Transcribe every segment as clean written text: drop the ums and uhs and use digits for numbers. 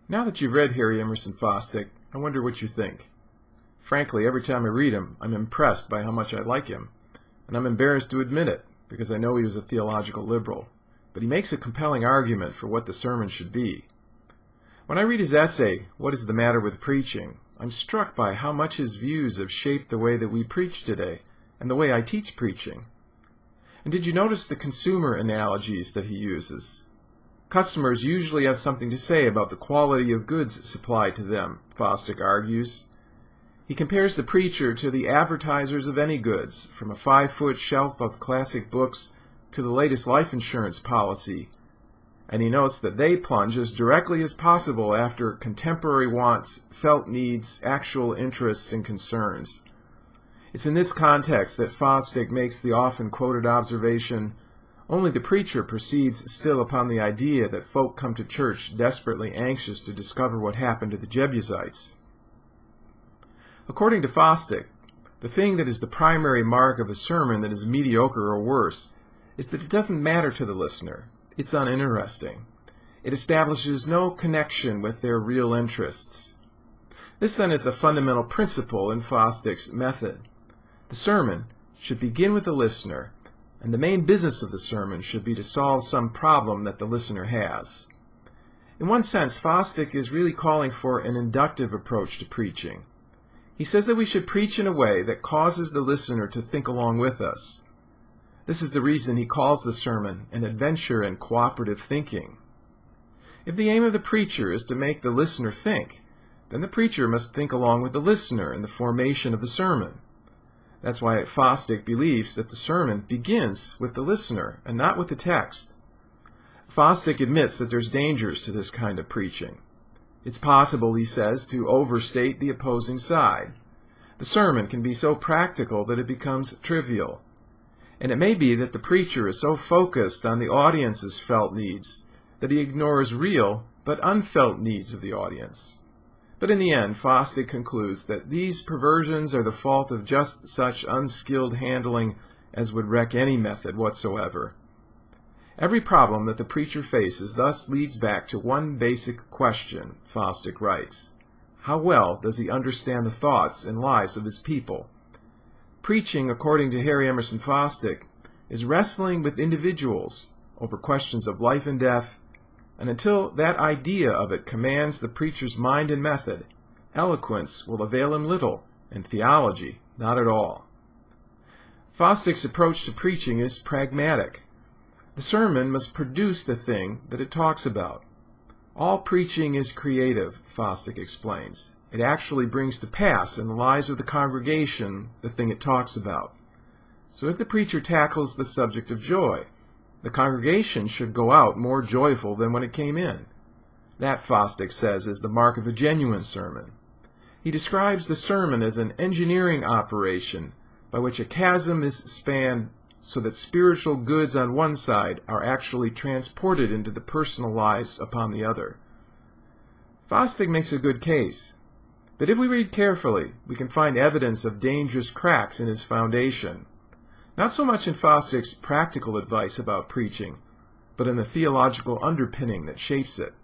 Now that you've read Harry Emerson Fosdick, I wonder what you think. Frankly, every time I read him, I'm impressed by how much I like him, and I'm embarrassed to admit it, because I know he was a theological liberal, but he makes a compelling argument for what the sermon should be. When I read his essay, What is the Matter with Preaching?, I'm struck by how much his views have shaped the way that we preach today, and the way I teach preaching. And did you notice the consumer analogies that he uses? Customers usually have something to say about the quality of goods supplied to them, Fosdick argues. He compares the preacher to the advertisers of any goods, from a 5-foot shelf of classic books to the latest life insurance policy, and he notes that they plunge as directly as possible after contemporary wants, felt needs, actual interests, and concerns. It's in this context that Fosdick makes the often quoted observation, "Only the preacher proceeds still upon the idea that folk come to church desperately anxious to discover what happened to the Jebusites." According to Fosdick, the thing that is the primary mark of a sermon that is mediocre or worse is that it doesn't matter to the listener. It's uninteresting. It establishes no connection with their real interests. This then is the fundamental principle in Fosdick's method. The sermon should begin with the listener, and the main business of the sermon should be to solve some problem that the listener has. In one sense, Fosdick is really calling for an inductive approach to preaching. He says that we should preach in a way that causes the listener to think along with us. This is the reason he calls the sermon an adventure in cooperative thinking. If the aim of the preacher is to make the listener think, then the preacher must think along with the listener in the formation of the sermon. That's why Fosdick believes that the sermon begins with the listener and not with the text. Fosdick admits that there's dangers to this kind of preaching. It's possible, he says, to overstate the opposing side. The sermon can be so practical that it becomes trivial. And it may be that the preacher is so focused on the audience's felt needs that he ignores real but unfelt needs of the audience. But in the end, Fosdick concludes that these perversions are the fault of just such unskilled handling as would wreck any method whatsoever. Every problem that the preacher faces thus leads back to one basic question, Fosdick writes. How well does he understand the thoughts and lives of his people? Preaching, according to Harry Emerson Fosdick, is wrestling with individuals over questions of life and death, and until that idea of it commands the preacher's mind and method, eloquence will avail him little, and theology not at all. Fosdick's approach to preaching is pragmatic. The sermon must produce the thing that it talks about. All preaching is creative, Fosdick explains. It actually brings to pass in the lives of the congregation the thing it talks about. So if the preacher tackles the subject of joy, the congregation should go out more joyful than when it came in. That, Fosdick says, is the mark of a genuine sermon. He describes the sermon as an engineering operation by which a chasm is spanned so that spiritual goods on one side are actually transported into the personal lives upon the other. Fosdick makes a good case. But if we read carefully, we can find evidence of dangerous cracks in his foundation. Not so much in Fosdick's practical advice about preaching, but in the theological underpinning that shapes it.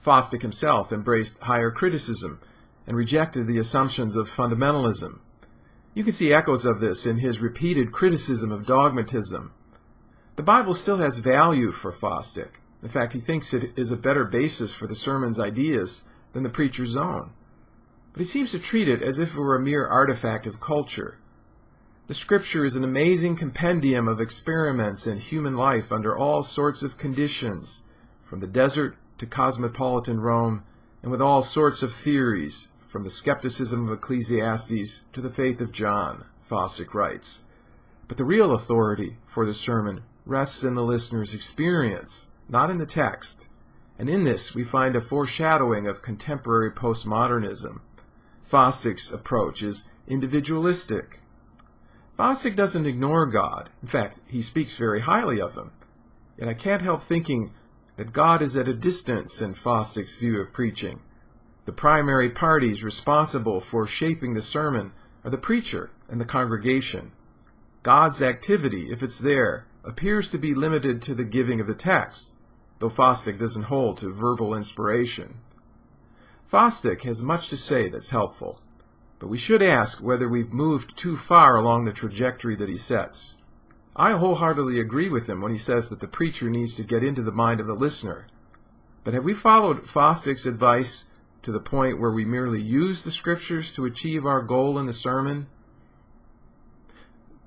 Fosdick himself embraced higher criticism and rejected the assumptions of fundamentalism. You can see echoes of this in his repeated criticism of dogmatism. The Bible still has value for Fosdick. In fact, he thinks it is a better basis for the sermon's ideas than the preacher's own. But he seems to treat it as if it were a mere artifact of culture. The Scripture is an amazing compendium of experiments in human life under all sorts of conditions, from the desert to cosmopolitan Rome, and with all sorts of theories, from the skepticism of Ecclesiastes to the faith of John, Fosdick writes. But the real authority for the sermon rests in the listener's experience, not in the text. And in this we find a foreshadowing of contemporary postmodernism. Fosdick's approach is individualistic. Fosdick doesn't ignore God. In fact, he speaks very highly of him. Yet I can't help thinking that God is at a distance in Fosdick's view of preaching. The primary parties responsible for shaping the sermon are the preacher and the congregation. God's activity, if it's there, appears to be limited to the giving of the text. though Fosdick doesn't hold to verbal inspiration. Fosdick has much to say that's helpful, but we should ask whether we've moved too far along the trajectory that he sets. I wholeheartedly agree with him when he says that the preacher needs to get into the mind of the listener. But have we followed Fosdick's advice to the point where we merely use the Scriptures to achieve our goal in the sermon?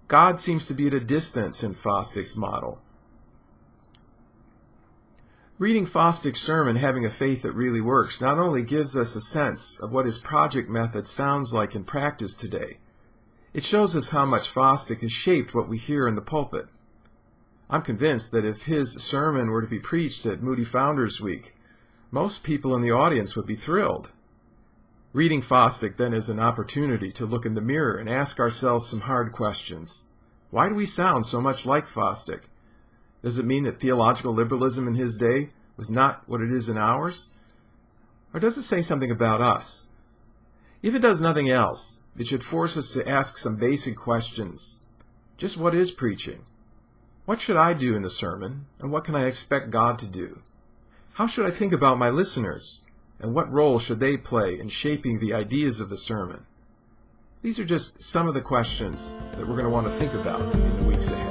God seems to be at a distance in Fosdick's model. Reading Fosdick's sermon, Having a Faith That Really Works, not only gives us a sense of what his project method sounds like in practice today, it shows us how much Fosdick has shaped what we hear in the pulpit. I'm convinced that if his sermon were to be preached at Moody Founders Week, most people in the audience would be thrilled. Reading Fosdick then is an opportunity to look in the mirror and ask ourselves some hard questions. Why do we sound so much like Fosdick? Does it mean that theological liberalism in his day was not what it is in ours? Or does it say something about us? If it does nothing else, it should force us to ask some basic questions. Just what is preaching? What should I do in the sermon, and what can I expect God to do? How should I think about my listeners, and what role should they play in shaping the ideas of the sermon? These are just some of the questions that we're going to want to think about in the weeks ahead.